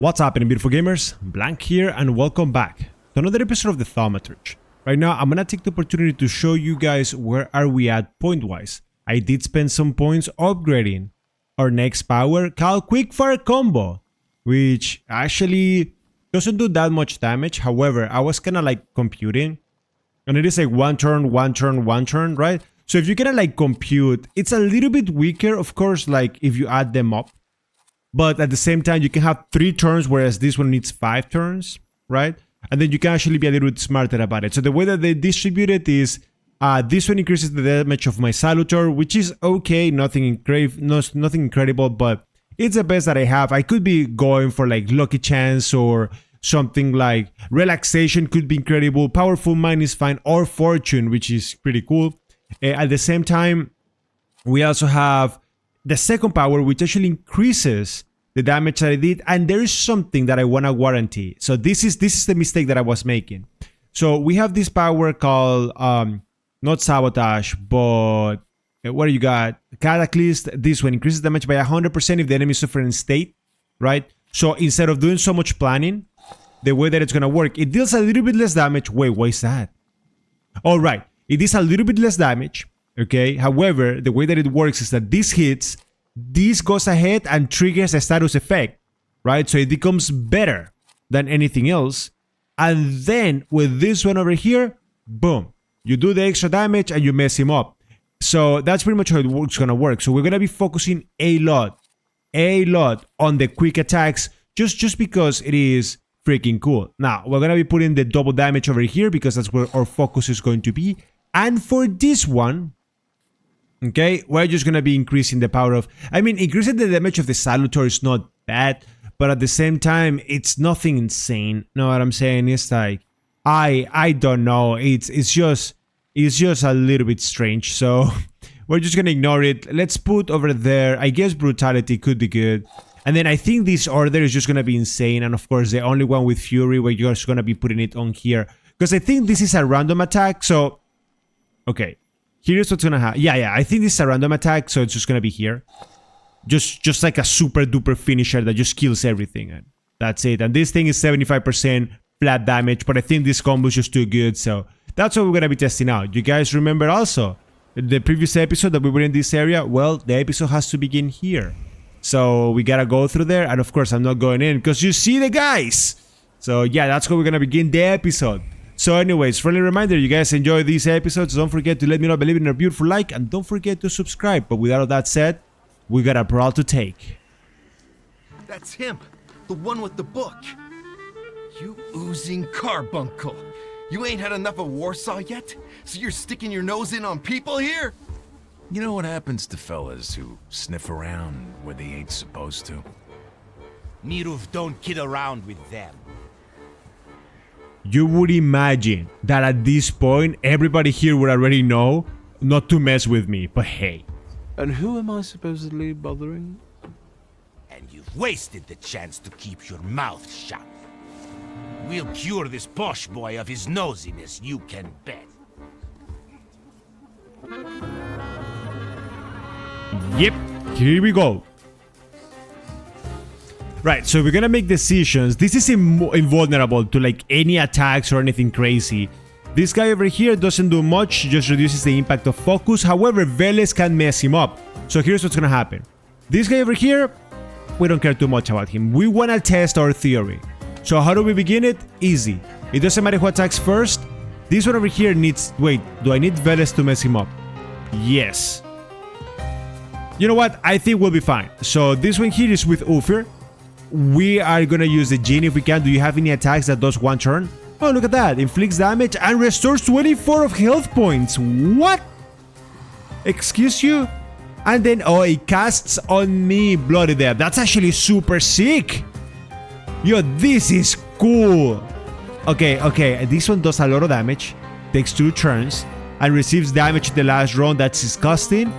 What's happening, beautiful gamers? Blank here, and welcome back to another episode of the Thaumaturge. Right now, I'm gonna take the opportunity to show you guys where are we at point-wise. I did spend some points upgrading our next power called Quickfire Combo, which actually doesn't do that much damage. However, I was kind of like computing, and it is like one turn, right? So if you kind of like compute, it's a little bit weaker, of course, like if you add them up. But at the same time, you can have 3 turns, whereas this one needs 5 turns, right? And then you can actually be a little bit smarter about it. So the way that they distribute it is, this one increases the damage of my Salutors, which is okay, nothing incredible, but it's the best that I have. I could be going for like Lucky Chance or something like Relaxation could be incredible. Powerful Mind is fine, or Fortune, which is pretty cool. At the same time, we also have the second power, which actually increases the damage that I did, and there is something that I want to guarantee. So this is the mistake that I was making. So we have this power called not Sabotage, but what do you got? Cataclysm. This one increases damage by 100% if the enemy is suffering state, right? So instead of doing so much planning, the way that it's gonna work, it deals a little bit less damage. Wait, why is that? All right, it deals a little bit less damage. Okay, however, the way that it works is that this hits, this goes ahead and triggers a status effect, right? So it becomes better than anything else. And then with this one over here, boom, you do the extra damage and you mess him up. So that's pretty much how it's gonna work. So we're gonna be focusing a lot on the quick attacks, just because it is freaking cool. Now, we're gonna be putting the double damage over here because that's where our focus is going to be. And for this one, okay, we're just gonna be increasing the power of, increasing the damage of the Salutor is not bad, but at the same time, it's nothing insane. Know what I'm saying? It's like, I don't know, it's just a little bit strange, so we're just gonna ignore it. Let's put over there, I guess Brutality could be good. And then I think this order is just gonna be insane, and of course the only one with Fury, where you're just gonna be putting it on here. Because I think this is a random attack, so, okay. Here's what's gonna happen. Yeah, I think this is a random attack, so it's just gonna be here. Just like a super duper finisher that just kills everything, and that's it. And this thing is 75% flat damage, but I think this combo is just too good, so that's what we're gonna be testing out. You guys remember also the previous episode that we were in this area? Well, the episode has to begin here. So we gotta go through there, and of course I'm not going in because you see the guys. So yeah, that's how we're gonna begin the episode. So anyways, friendly reminder, you guys enjoy these episodes, don't forget to let me know by leaving a beautiful like, and don't forget to subscribe. But with all of that said, we got a brawl to take. That's him, the one with the book. You oozing carbuncle. You ain't had enough of Warsaw yet? So you're sticking your nose in on people here? You know what happens to fellas who sniff around where they ain't supposed to? Miruv don't kid around with them. You would imagine that at this point, everybody here would already know not to mess with me, but hey. And who am I supposedly bothering? And you've wasted the chance to keep your mouth shut. We'll cure this posh boy of his nosiness, you can bet. Yep, here we go. Right, so we're gonna make decisions. This is invulnerable to like any attacks or anything crazy. This guy over here doesn't do much, just reduces the impact of focus. However, Veles can mess him up. So here's what's gonna happen. This guy over here, we don't care too much about him. We wanna test our theory. So how do we begin it? Easy. It doesn't matter who attacks first. This one over here needs... Wait, do I need Veles to mess him up? Yes. You know what? I think we'll be fine. So this one here is with Ufir. We are gonna use the Jinn if we can. Do you have any attacks that does 1 turn? Oh, look at that. Inflicts damage and restores 24 of health points. What? Excuse you? And then, oh, it casts on me Bloody Death. That's actually super sick. Yo, this is cool. Okay. This one does a lot of damage. Takes 2 turns. And receives damage in the last round. That's disgusting.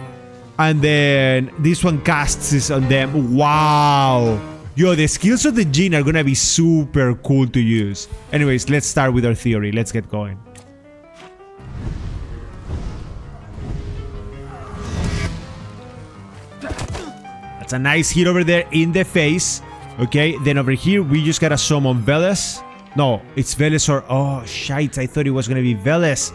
And then this one casts this on them. Wow. Yo, the skills of the Jinn are gonna be super cool to use. Anyways, let's start with our theory. Let's get going. That's a nice hit over there in the face. Okay, then over here, we just gotta summon Veles. No, it's Veles or... Oh, shite, I thought it was gonna be Veles.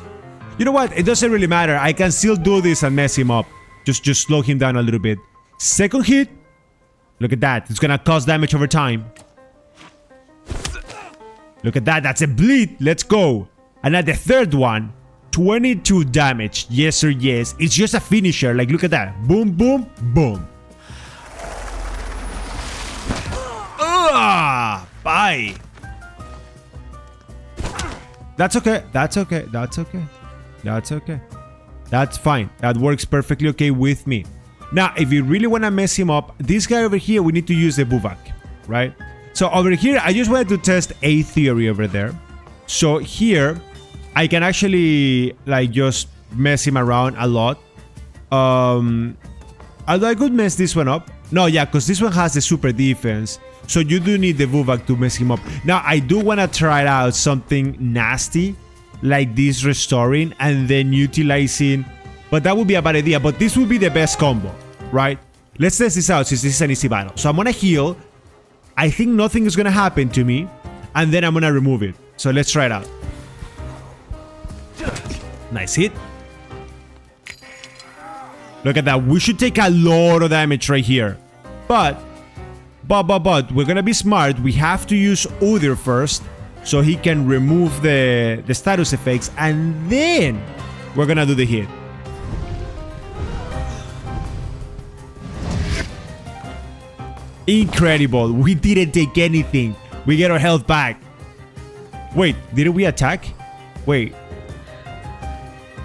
You know what? It doesn't really matter. I can still do this and mess him up. Just slow him down a little bit. Second hit. Look at that. It's gonna cause damage over time. Look at that. That's a bleed. Let's go. And at the third one, 22 damage. Yes, sir, yes. It's just a finisher. Like, look at that. Boom, boom, boom. Bye. That's okay. That's okay. That's okay. That's okay. That's fine. That works perfectly okay with me. Now, if you really want to mess him up, this guy over here, we need to use the Buvak, right? So over here, I just wanted to test a theory over there. So here, I can actually like just mess him around a lot. Although I could mess this one up. No, yeah, because this one has the super defense. So you do need the Buvak to mess him up. Now, I do want to try out something nasty, like this restoring and then utilizing, but that would be a bad idea. But this would be the best combo, right? Let's test this out since this is an easy battle. So I'm gonna heal. I think nothing is gonna happen to me, and then I'm gonna remove it. So let's try it out. Nice hit. Look at that. We should take a lot of damage right here, but we're gonna be smart. We have to use Uther first, so he can remove the status effects, and then we're gonna do the hit. Incredible. We didn't take anything. We get our health back. Wait, didn't we attack? Wait.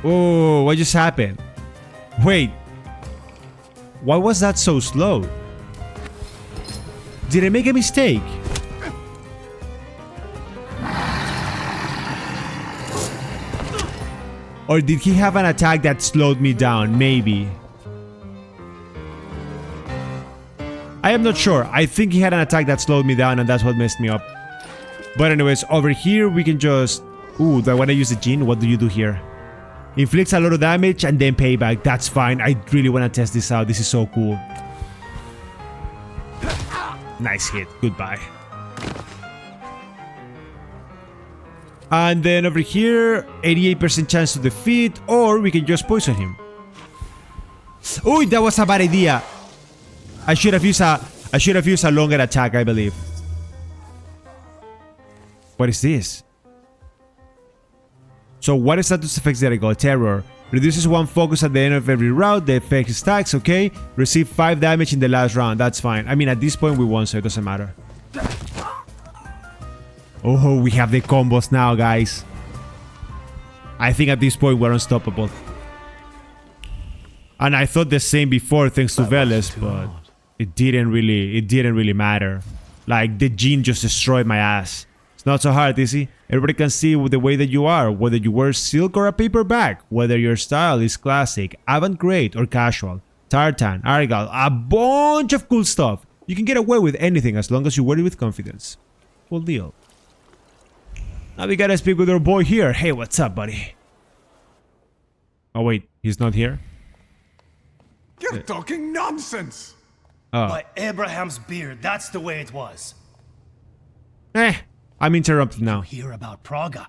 Oh, what just happened? Wait. Why was that so slow? Did I make a mistake? Or did he have an attack that slowed me down? Maybe. I am not sure. I think he had an attack that slowed me down and that's what messed me up. But anyways, over here we can just... Ooh, do I want to use the Jinn? What do you do here? Inflicts a lot of damage and then payback. That's fine. I really want to test this out. This is so cool. Nice hit. Goodbye. And then over here, 88% chance to defeat, or we can just poison him. Oh, that was a bad idea. I should have used a longer attack, I believe. What is this? So what status effects did I got? Terror. Reduces 1 focus at the end of every round. The effect stacks, okay. Receive 5 damage in the last round. That's fine. I mean, at this point we won, so it doesn't matter. Oh, we have the combos now, guys. I think at this point we're unstoppable. And I thought the same before thanks to Veles, but it didn't really matter. Like, the Jinn just destroyed my ass. It's not so hard, is it? Everybody can see the way that you are, whether you wear silk or a paper bag, whether your style is classic, avant-garde or casual, tartan, argal, a bunch of cool stuff. You can get away with anything as long as you wear it with confidence. Full deal. Now we gotta speak with our boy here. Hey, what's up, buddy? Oh wait, he's not here? You're talking nonsense! Oh. By Abraham's beard, that's the way it was. I'm interrupted now. Hear about Praga.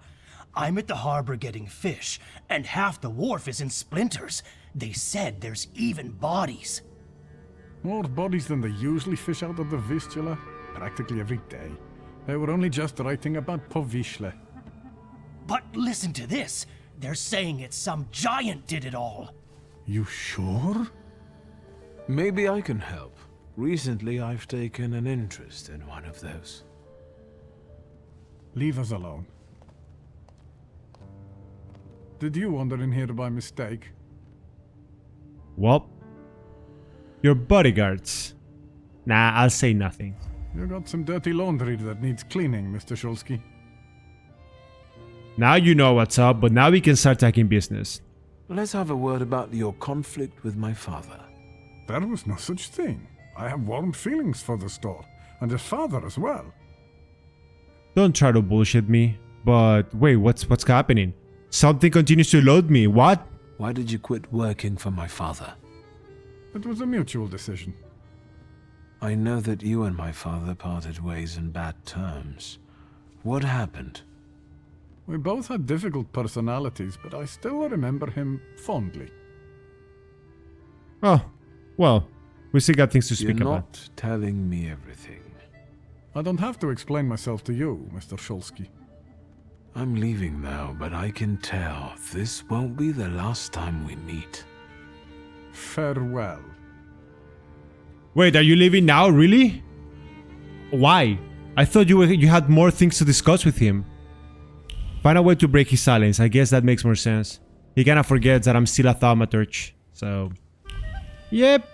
I'm at the harbor getting fish, and half the wharf is in splinters. They said there's even bodies. More bodies than they usually fish out of the Vistula, practically every day. They were only just writing about Povishle. But listen to this. They're saying it's some giant did it all. You sure? Maybe I can help. Recently, I've taken an interest in one of those. Leave us alone. Did you wander in here by mistake? Well, your bodyguards. Nah, I'll say nothing. You got some dirty laundry that needs cleaning, Mr. Szulski. Now you know what's up, but now we can start talking business. Let's have a word about your conflict with my father. There was no such thing. I have warm feelings for the store, and his father as well. Don't try to bullshit me. But wait, what's happening? Something continues to load me. What? Why did you quit working for my father? It was a mutual decision. I know that you and my father parted ways in bad terms. What happened? We both had difficult personalities, but I still remember him fondly. Oh, well, we still got things to speak You're about. not telling me everything. I don't have to explain myself to you, Mr. Szulski. I'm leaving now, but I can tell this won't be the last time we meet. Farewell. Wait, are you leaving now? Really? Why? I thought you had more things to discuss with him. Find a way to break his silence. I guess that makes more sense. He kinda forgets that I'm still a thaumaturge. So... Yep.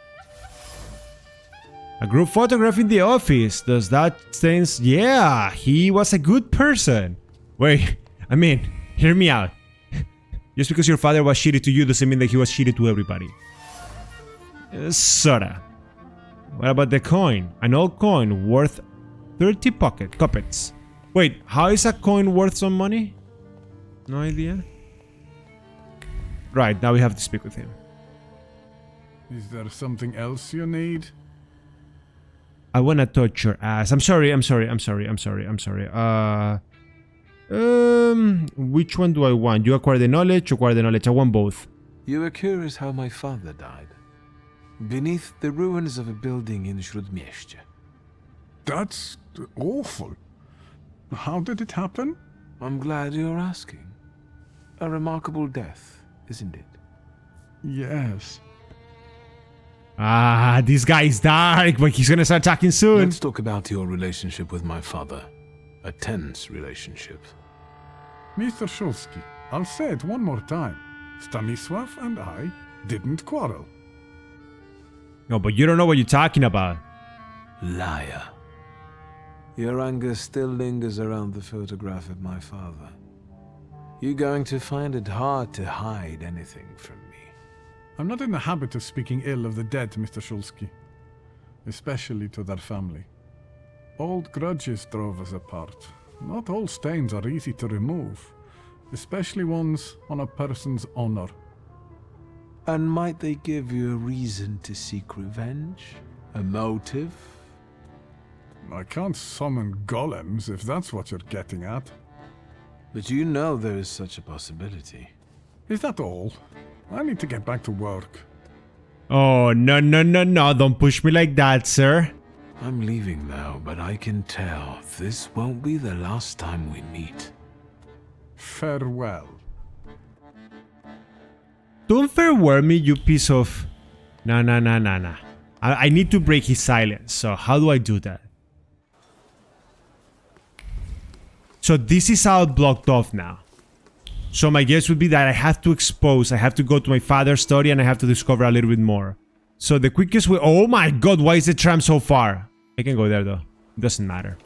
A group photograph in the office. Does that sense? Yeah, he was a good person. Wait, I mean, hear me out. Just because your father was shitty to you doesn't mean that he was shitty to everybody. Sorta. What about the coin? An old coin worth 30 copets. Wait, how is a coin worth some money? No idea. Right, now we have to speak with him. Is there something else you need? I wanna touch your ass. I'm sorry. Which one do I want? You acquire the knowledge, I want both. You were curious how my father died. Beneath the ruins of a building in Śródmieście. That's awful. How did it happen? I'm glad you're asking. A remarkable death, isn't it? Yes. Ah, this guy is dark, but he's gonna start talking soon. Let's talk about your relationship with my father. A tense relationship. Mr. Szulski, I'll say it one more time. Stanisław and I didn't quarrel. No, but you don't know what you're talking about. Liar. Your anger still lingers around the photograph of my father. You're going to find it hard to hide anything from me. I'm not in the habit of speaking ill of the dead, Mr. Szulski. Especially to their family. Old grudges drove us apart. Not all stains are easy to remove, especially ones on a person's honor. And might they give you a reason to seek revenge? A motive? I can't summon golems if that's what you're getting at. But you know there is such a possibility. Is that all? I need to get back to work. Oh, no, don't push me like that, sir. I'm leaving now, but I can tell this won't be the last time we meet. Farewell. Don't farewell me, you piece of... Nah. I need to break his silence, so how do I do that? So this is all blocked off now. So my guess would be that I have to go to my father's story and I have to discover a little bit more. So the quickest way... Oh my god, why is the tram so far? I can go there though. It doesn't matter.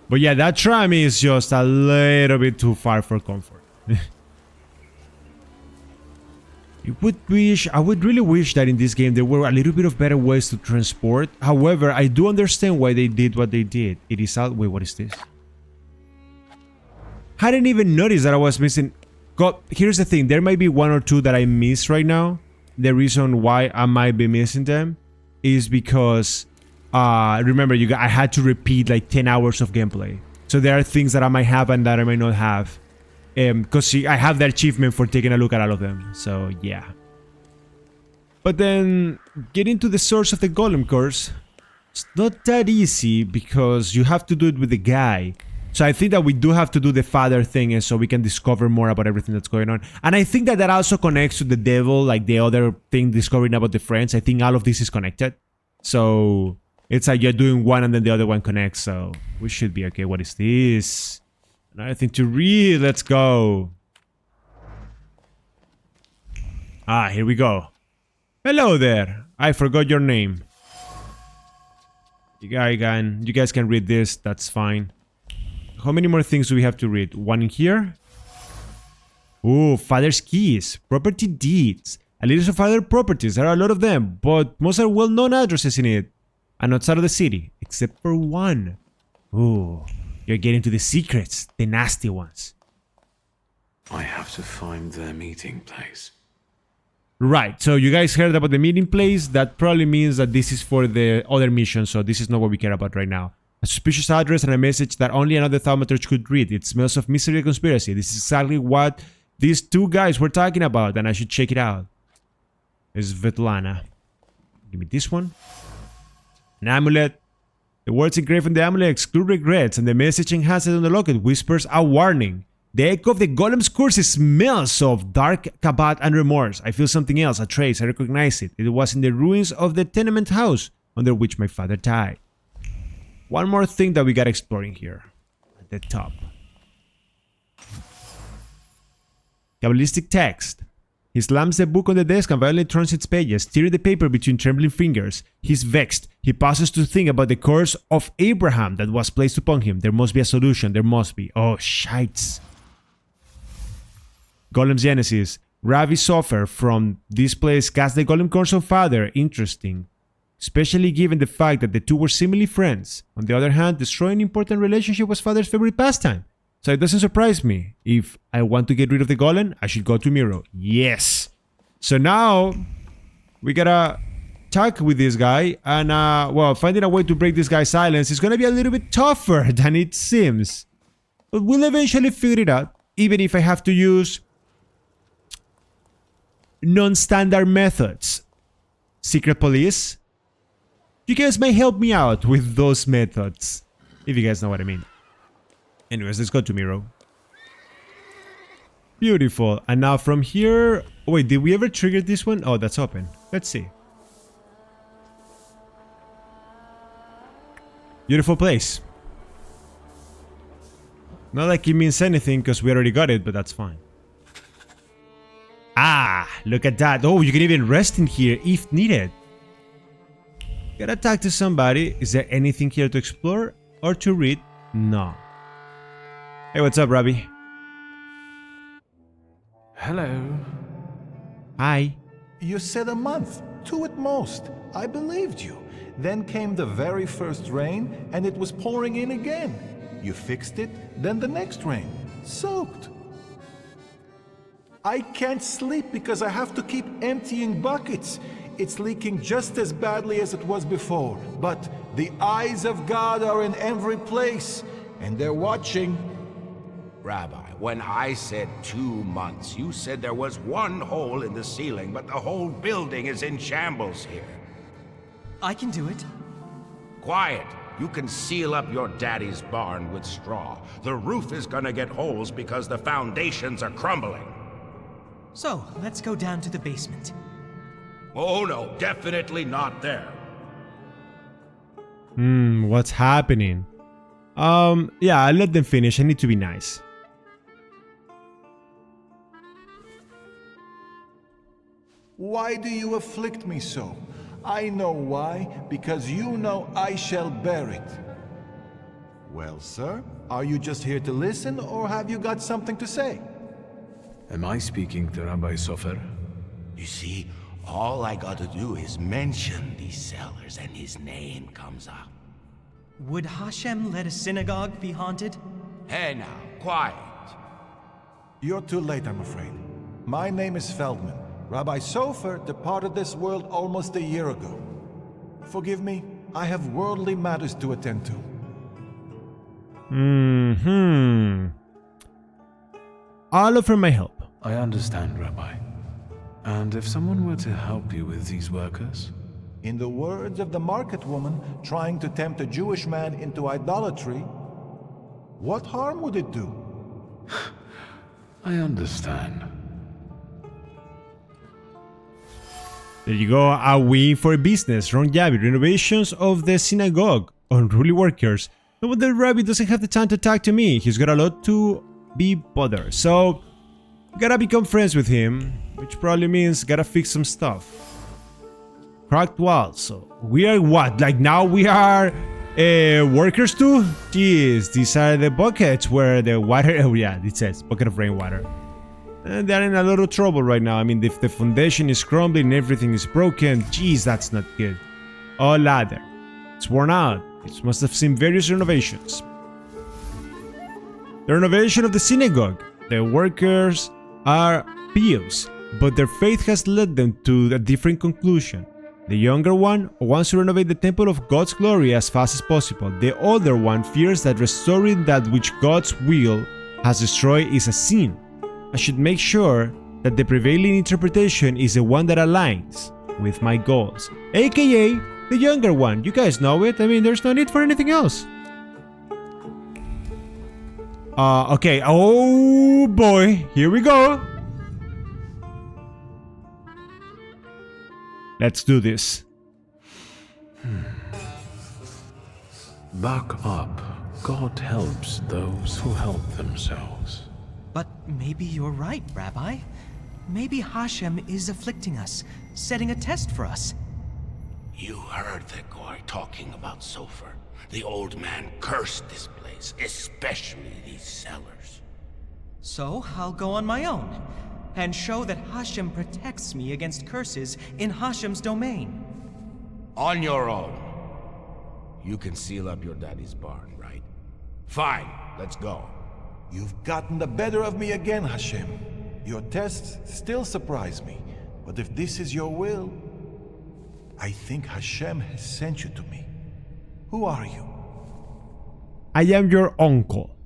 But yeah, that tram is just a little bit too far for comfort. I would really wish that in this game there were a little bit of better ways to transport. However, I do understand why they did what they did. It is out... Wait, what is this? I didn't even notice that I was missing... God, here's the thing. There might be one or two that I missed right now. The reason why I might be missing them is because... remember, I had to repeat like 10 hours of gameplay. So there are things that I might have and that I might not have. Because I have the achievement for taking a look at all of them. So, yeah. But then, getting to the source of the golem curse, it's not that easy because you have to do it with the guy. So I think that we do have to do the father thing and so we can discover more about everything that's going on. And I think that also connects to the devil, like the other thing discovering about the friends. I think all of this is connected. So, it's like you're doing one and then the other one connects. So, we should be okay. What is this? Another thing to read. Let's go. Ah, here we go. Hello there. I forgot your name. You guys can read this. That's fine. How many more things do we have to read? One in here. Ooh, father's keys. Property deeds. A list of other properties. There are a lot of them, but most are well-known addresses in it. And outside of the city, except for one. Ooh. You're getting to the secrets, the nasty ones. I have to find their meeting place. Right, so you guys heard about the meeting place. That probably means that this is for the other mission, so this is not what we care about right now. A suspicious address and a message that only another thaumaturge could read. It smells of mystery and conspiracy. This is exactly what these two guys were talking about, and I should check it out. It's Svetlana. Give me this one. An amulet. The words engraved on the amulet exclude regrets, and the message enhanced on the locket whispers a warning. The echo of the golem's curses smells of dark kabbat and remorse. I feel something else, a trace. I recognize it. It was in the ruins of the tenement house under which my father died. One more thing that we got exploring here. At the top. Kabbalistic text. He slams the book on the desk and violently turns its pages, tearing the paper between trembling fingers. He's vexed. He pauses to think about the curse of Abraham that was placed upon him. There must be a solution. There must be. Oh, shites. Golem's Genesis. Rabbi Sofer from this place cast the Golem curse on father. Interesting. Especially given the fact that the two were seemingly friends. On the other hand, destroying important relationship was father's favorite pastime. So it doesn't surprise me. If I want to get rid of the golem, I should go to Miro. Yes. So now we gotta talk with this guy, and well, finding a way to break this guy's silence is gonna be a little bit tougher than it seems. But we'll eventually figure it out, even if I have to use non-standard methods. Secret police? You guys may help me out with those methods, if you guys know what I mean. Anyways, let's go to Miro. Beautiful. And now from here... Oh, wait, did we ever trigger this one? Oh, that's open. Let's see. Beautiful place. Not like it means anything because we already got it, but that's fine. Ah, look at that. Oh, you can even rest in here if needed. Gotta talk to somebody. Is there anything here to explore or to read? No. Hey, what's up, Rabbi? Hello. Hi. You said a month, 2 at most. I believed you. Then came the very first rain, and it was pouring in again. You fixed it, then the next rain. Soaked. I can't sleep because I have to keep emptying buckets. It's leaking just as badly as it was before. But the eyes of God are in every place, and they're watching. Rabbi, when I said 2 months, you said there was one hole in the ceiling, but the whole building is in shambles here. I can do it. Quiet. You can seal up your daddy's barn with straw. The roof is gonna get holes because the foundations are crumbling. So, let's go down to the basement. Oh no, definitely not there. What's happening? Yeah, I'll let them finish. I need to be nice. Why do you afflict me so? I know why, because you know I shall bear it. Well, sir, are you just here to listen, or have you got something to say? Am I speaking to Rabbi Sofer? You see, all I gotta do is mention these cellars and his name comes up. Would Hashem let a synagogue be haunted? Hey now, quiet. You're too late, I'm afraid. My name is Feldman. Rabbi Sofer departed this world almost a year ago. Forgive me, I have worldly matters to attend to. I'll offer my help. I understand, Rabbi. And if someone were to help you with these workers? In the words of the market woman trying to tempt a Jewish man into idolatry, what harm would it do? I understand. There you go, a win for business. Ron Yavi, renovations of the synagogue. Unruly workers. No wonder Rabbi doesn't have the time to talk to me. He's got a lot to be bothered. So, gotta become friends with him, which probably means gotta fix some stuff. Cracked walls. So, we are what? Like now we are workers too? Jeez, these are the buckets where the water... Oh yeah, it says bucket of rainwater. And they're in a lot of trouble right now. I mean, if the foundation is crumbling and everything is broken, geez, that's not good. Oh, ladder. It's worn out. It must have seen various renovations. The renovation of the synagogue. The workers are pious. but their faith has led them to a different conclusion. The younger one wants to renovate the temple of God's glory as fast as possible. The older one fears that restoring that which God's will has destroyed is a sin. I should make sure that the prevailing interpretation is the one that aligns with my goals. AKA the younger one. You guys know it. I mean, there's no need for anything else. Okay. Oh boy. Here we go. Let's do this. Back up. God helps those who help themselves. But maybe you're right, Rabbi. Maybe Hashem is afflicting us, setting a test for us. You heard the guy talking about Sofer. The old man cursed this place, especially these cellars. So I'll go on my own and show that Hashem protects me against curses in Hashem's domain. On your own. You can seal up your daddy's barn, right? Fine, let's go. You've gotten the better of me again, Hashem. Your tests still surprise me, but if this is your will, I think Hashem has sent you to me. Who are you? I am your uncle.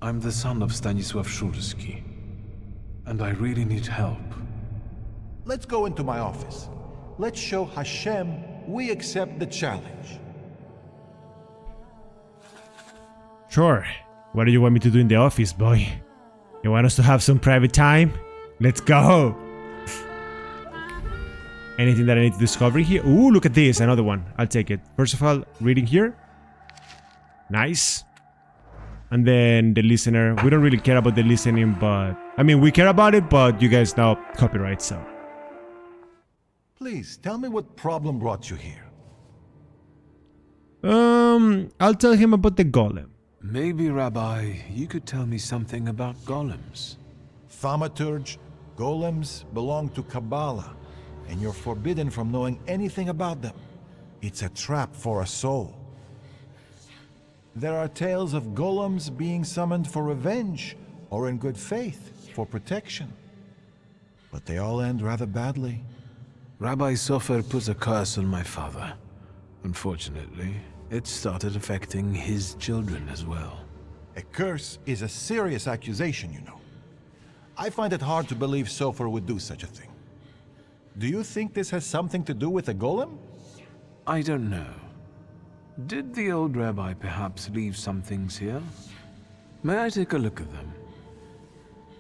I'm the son of Wiktor Szulski, and I really need help. Let's go into my office. Let's show Hashem we accept the challenge. Sure. What do you want me to do in the office, boy? You want us to have some private time? Let's go! Anything that I need to discover here? Ooh, look at this, another one. I'll take it. First of all, reading here. Nice. And then the listener. We don't really care about the listening, but... I mean, we care about it, but you guys know copyright, so... Please, tell me what problem brought you here. I'll tell him about the golem. Maybe, Rabbi, you could tell me something about golems. Thaumaturge, golems belong to Kabbalah, and you're forbidden from knowing anything about them. It's a trap for a soul. There are tales of golems being summoned for revenge, or in good faith, for protection. But they all end rather badly. Rabbi Sofer put a curse on my father. Unfortunately, it started affecting his children as well. A curse is a serious accusation, you know. I find it hard to believe Sofer would do such a thing. Do you think this has something to do with a golem? I don't know. Did the old rabbi perhaps leave some things here? May I take a look at them?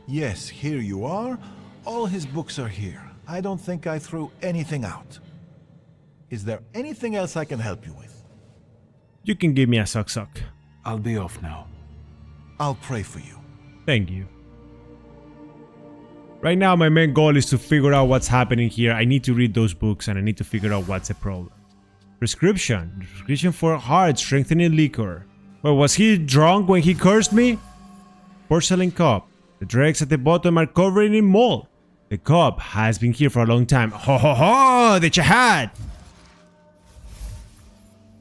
Yes, here you are. All his books are here. I don't think I threw anything out. Is there anything else I can help you with? You can give me a suck. I'll be off now. I'll pray for you. Thank you. Right now, my main goal is to figure out what's happening here. I need to read those books and I need to figure out what's the problem. Prescription. Prescription for heart strengthening liquor. Well, was he drunk when he cursed me? Porcelain cup. The dregs at the bottom are covered in mold. The cup has been here for a long time. Ho ho ho! The Chahad!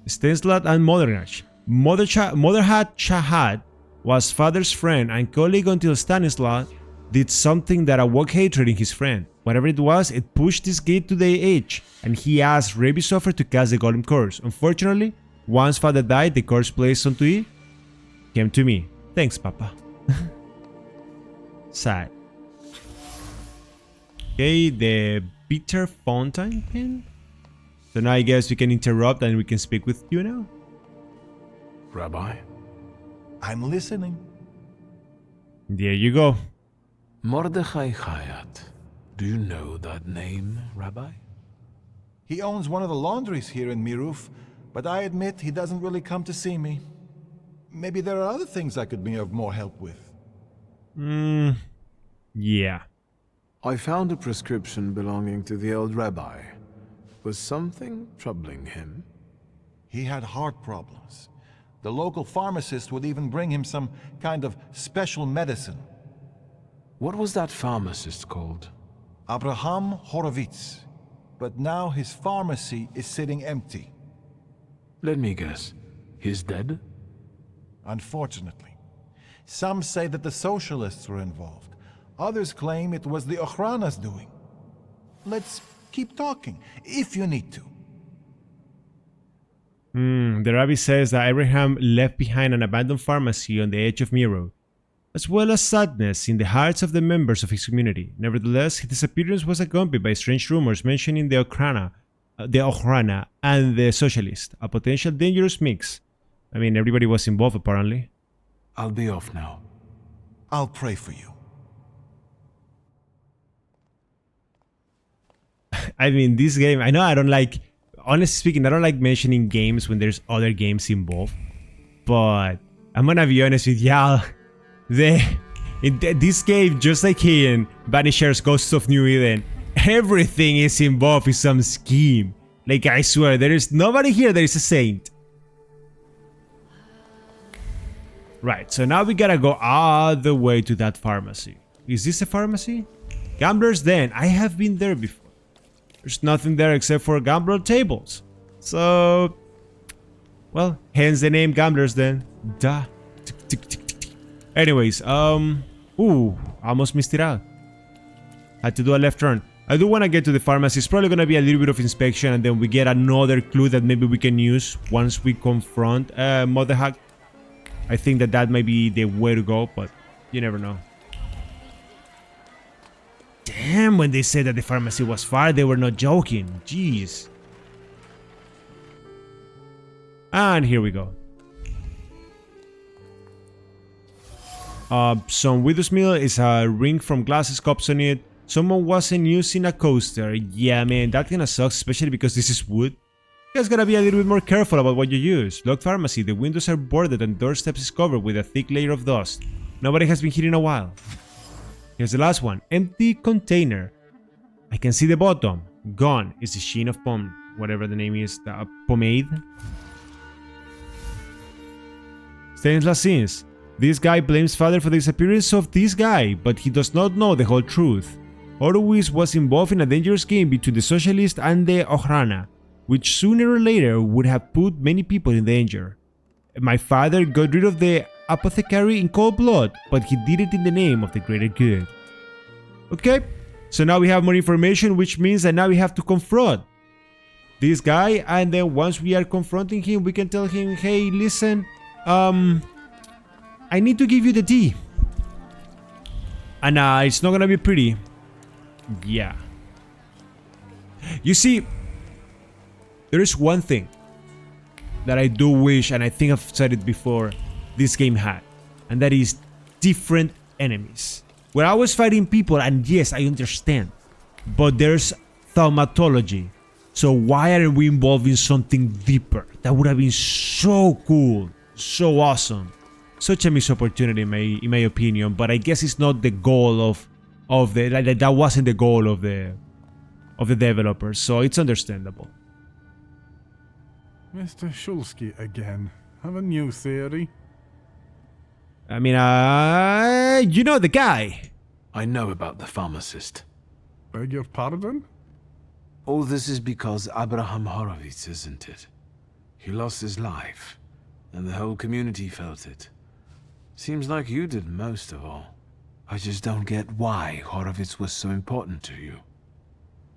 Stanislav and Modernach. Motherhat Chahad was father's friend and colleague until Stanislav did something that awoke hatred in his friend. Whatever it was, it pushed this gate to the edge, and he asked Rabbi Sofer to cast the golem curse. Unfortunately, once father died, the curse placed onto it came to me. Thanks, Papa. Sad. Okay, the bitter fountain pen. So now I guess we can interrupt and we can speak with you now. Rabbi? I'm listening. There you go. Mordechai Chayat. Do you know that name, Rabbi? He owns one of the laundries here in Miruf, but I admit he doesn't really come to see me. Maybe there are other things I could be of more help with. Yeah. I found a prescription belonging to the old rabbi. Was something troubling him? He had heart problems. The local pharmacist would even bring him some kind of special medicine. What was that pharmacist called? Abraham Horovitz. But now his pharmacy is sitting empty. Let me guess. He's dead? Unfortunately. Some say that the socialists were involved. Others claim it was the Ochrana's doing. Let's keep talking, if you need to. The rabbi says that Abraham left behind an abandoned pharmacy on the edge of Miro, as well as sadness in the hearts of the members of his community. Nevertheless, his disappearance was accompanied by strange rumors mentioning the Ochrana and the Socialist, a potential dangerous mix. I mean, everybody was involved apparently. I'll be off now. I'll pray for you. I mean, this game, I know I don't like, honestly speaking, I don't like mentioning games when there's other games involved, but I'm gonna be honest with y'all. This game, just like in Vanisher's Ghosts of New Eden, everything is involved in some scheme. Like, I swear, there is nobody here that is a saint. Right, so now we gotta go all the way to that pharmacy. Is this a pharmacy? Gambler's Den. I have been there before. There's nothing there except for gambler tables. So, well, hence the name Gambler's Den. Duh. Anyways, ooh, almost missed it out. Had to do a left turn. I do want to get to the pharmacy. It's probably going to be a little bit of inspection, and then we get another clue that maybe we can use once we confront Mother Hack. I think that might be the way to go, but you never know. Damn, when they said that the pharmacy was far, they were not joking. Jeez. And here we go. Some widow's meal is a ring from glasses, cups on it. Someone wasn't using a coaster. Yeah, man, that kinda sucks, especially because this is wood. You guys gotta be a little bit more careful about what you use. Locked pharmacy, the windows are boarded and doorsteps is covered with a thick layer of dust. Nobody has been here in a while. Here's the last one. Empty container. I can see the bottom. Gone is the sheen of whatever the name is, the pomade. Stainless scenes. This guy blames father for the disappearance of this guy, but he does not know the whole truth. Horowitz was involved in a dangerous game between the Socialist and the Ochrana, which sooner or later would have put many people in danger. My father got rid of the apothecary in cold blood, but he did it in the name of the greater good. Okay, so now we have more information, which means that now we have to confront this guy, and then once we are confronting him, we can tell him, hey, listen, I need to give you the tea. And it's not gonna be pretty. Yeah. You see, there is one thing that I do wish, and I think I've said it before, this game had, and that is different enemies. We're always fighting people, and yes, I understand, but there's thaumaturgy. So why aren't we involved in something deeper? That would have been so cool, so awesome. Such a missed opportunity in my opinion, but I guess it's not the goal of the, like, that wasn't the goal of the developers, so it's understandable. Mr. Szulski again. Have a new theory? I mean, you know the guy. I know about the pharmacist. Beg your pardon? All this is because Abraham Horowitz, isn't it? He lost his life, and the whole community felt it. Seems like you did most of all. I just don't get why Horowitz was so important to you.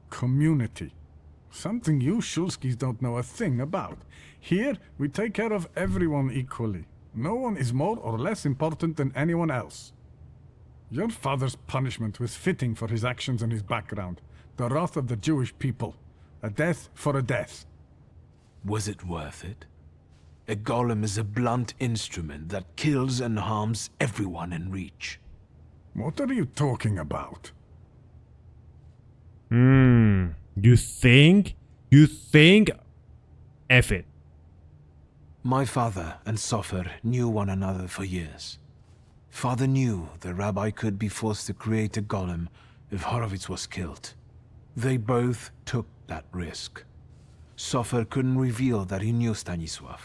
Community. Something you Szulskis don't know a thing about. Here, we take care of everyone equally. No one is more or less important than anyone else. Your father's punishment was fitting for his actions and his background. The wrath of the Jewish people. A death for a death. Was it worth it? A golem is a blunt instrument that kills and harms everyone in reach. What are you talking about? You think? F it. My father and Sofer knew one another for years. Father knew the rabbi could be forced to create a golem if Horowitz was killed. They both took that risk. Sofer couldn't reveal that he knew Stanisław.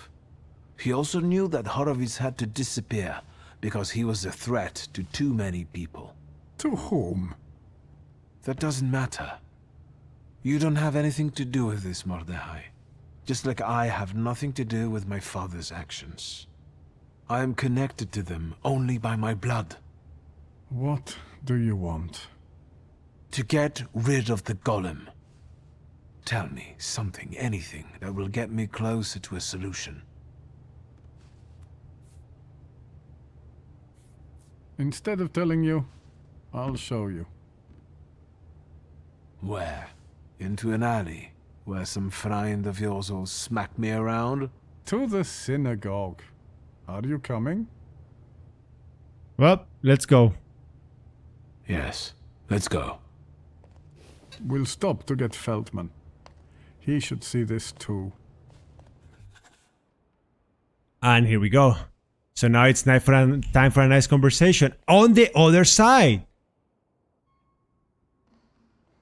He also knew that Horowitz had to disappear because he was a threat to too many people. To whom? That doesn't matter. You don't have anything to do with this, Mordechai. Just like I have nothing to do with my father's actions. I am connected to them only by my blood. What do you want? To get rid of the golem. Tell me something, anything, that will get me closer to a solution. Instead of telling you, I'll show you. Where? Into an alley, where some friend of yours will smack me around? To the synagogue. Are you coming? Well, let's go. Yes, let's go. We'll stop to get Feldman. He should see this too. And here we go. So now it's time for a nice conversation on the other side.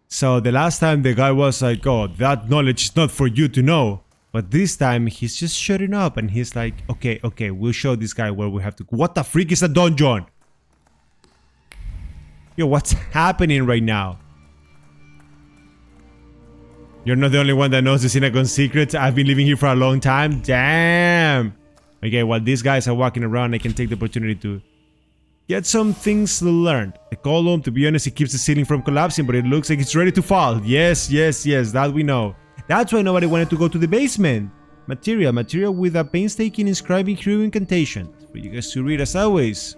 So the last time the guy was like, oh, that knowledge is not for you to know. But this time he's just shutting up and he's like, okay, we'll show this guy where we have to. What the freak is a dungeon? Yo, what's happening right now? You're not the only one that knows the synagogue secrets. I've been living here for a long time. Damn. Okay, while these guys are walking around, I can take the opportunity to get some things learned. The column, to be honest, it keeps the ceiling from collapsing, but it looks like it's ready to fall. Yes, that we know. That's why nobody wanted to go to the basement. Material with a painstaking inscribing hero incantation. For you guys to read as always.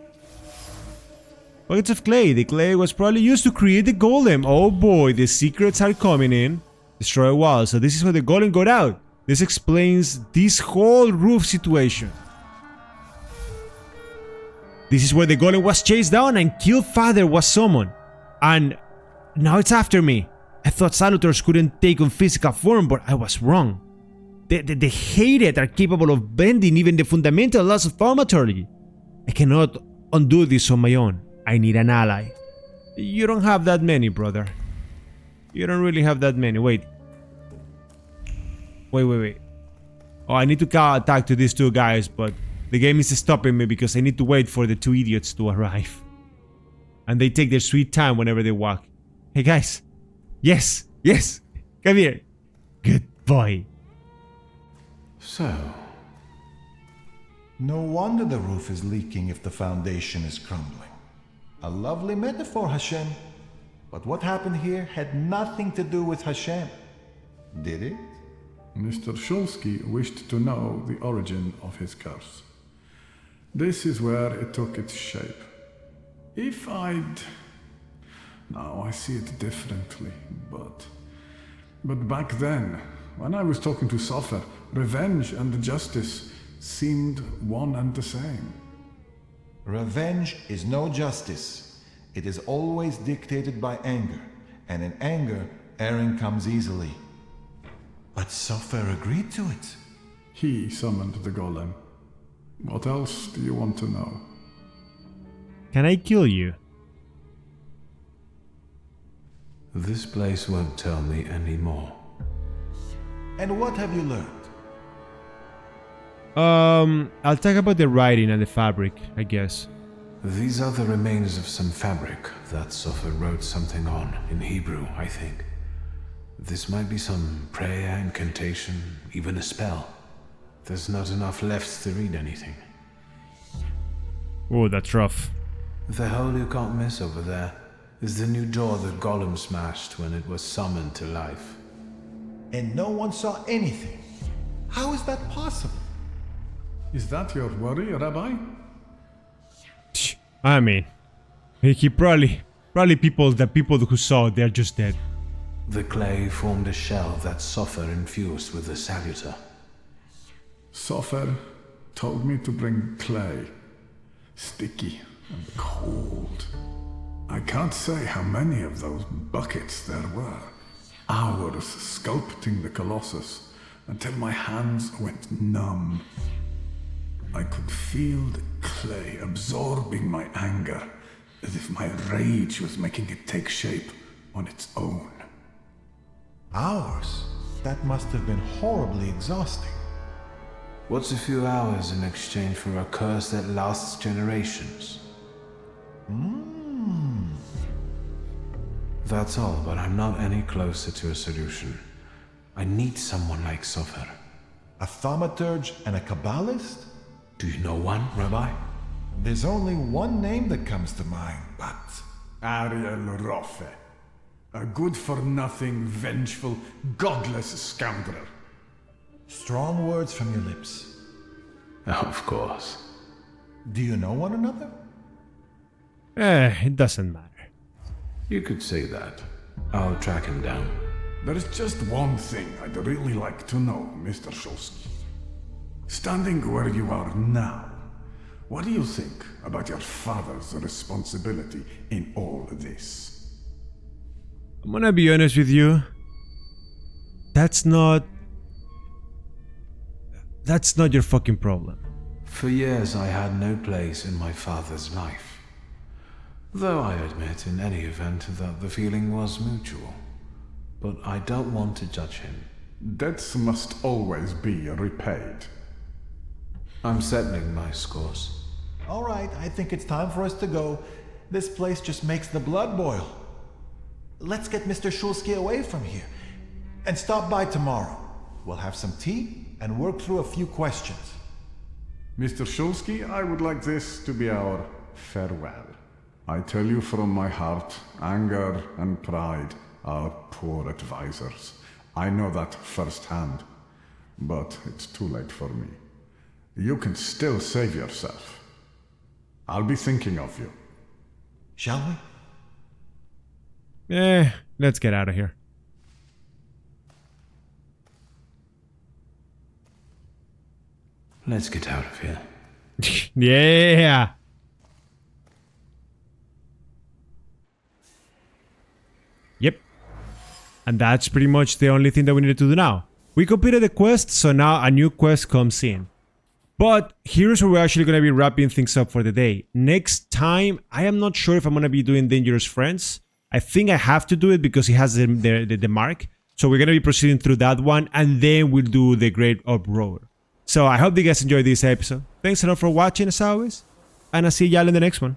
Buckets of clay. The clay was probably used to create the golem. Oh boy, the secrets are coming in. Destroy a wall. So this is how the golem got out. This explains this whole roof situation. This is where the golem was chased down and killed father was summoned. And now it's after me. I thought Salutors couldn't take on physical form, but I was wrong. The hated are capable of bending even the fundamental laws of thaumaturgy. I cannot undo this on my own. I need an ally. You don't have that many, brother. You don't really have that many. Wait. Oh, I need to attack to these two guys, but the game is stopping me because I need to wait for the two idiots to arrive. And they take their sweet time whenever they walk. Hey guys. Yes. Come here. Good boy. So, no wonder the roof is leaking if the foundation is crumbling. A lovely metaphor, Hashem. But what happened here had nothing to do with Hashem. Did it? Mr. Szulski wished to know the origin of his curse. This is where it took its shape. Now I see it differently, but back then, when I was talking to Sofer, revenge and justice seemed one and the same. Revenge is no justice. It is always dictated by anger, and in anger, erring comes easily. But Sofer agreed to it. He summoned the golem. What else do you want to know? Can I kill you? This place won't tell me anymore. And what have you learned? I'll talk about the writing and the fabric, I guess. These are the remains of some fabric that Sofer wrote something on, in Hebrew, I think. This might be some prayer, incantation, even a spell. There's not enough left to read anything. Oh, that's rough. The hole you can't miss over there is the new door the golem smashed when it was summoned to life. And no one saw anything. How is that possible? Is that your worry, Rabbi? I mean, he probably people who saw it, they're just dead. The clay formed a shell that Sofer infused with the Salutor. Sofer told me to bring clay. Sticky and cold. I can't say how many of those buckets there were. Hours sculpting the Colossus until my hands went numb. I could feel the clay absorbing my anger, as if my rage was making it take shape on its own. Hours? That must have been horribly exhausting. What's a few hours in exchange for a curse that lasts generations? That's all, but I'm not any closer to a solution. I need someone like Sofer. A thaumaturge and a Kabbalist? Do you know one, Rabbi? There's only one name that comes to mind, but Ariel Roffe. A good-for-nothing, vengeful, godless scoundrel. Strong words from your lips. Of course. Do you know one another? It doesn't matter. You could say that. I'll track him down. There is just one thing I'd really like to know, Mr. Szulski. Standing where you are now, what do you think about your father's responsibility in all this? I'm gonna be honest with you. That's not your fucking problem. For years I had no place in my father's life. Though I admit in any event that the feeling was mutual. But I don't want to judge him. Debts must always be repaid. I'm settling my scores. All right, I think it's time for us to go. This place just makes the blood boil. Let's get Mr. Szulski away from here. And stop by tomorrow. We'll have some tea and work through a few questions. Mr. Szulski, I would like this to be our farewell. I tell you from my heart, anger and pride are poor advisors. I know that firsthand, but it's too late for me. You can still save yourself. I'll be thinking of you. Shall we? Let's get out of here. Let's get out of here. Yeah. Yep. And that's pretty much the only thing that we needed to do now. We completed the quest, so now a new quest comes in. But here's where we're actually going to be wrapping things up for the day. Next time, I am not sure if I'm going to be doing Dangerous Friends. I think I have to do it because he has the mark. So we're going to be proceeding through that one, and then we'll do the Great Uproar. So I hope you guys enjoyed this episode. Thanks a lot for watching as always, and I'll see y'all in the next one.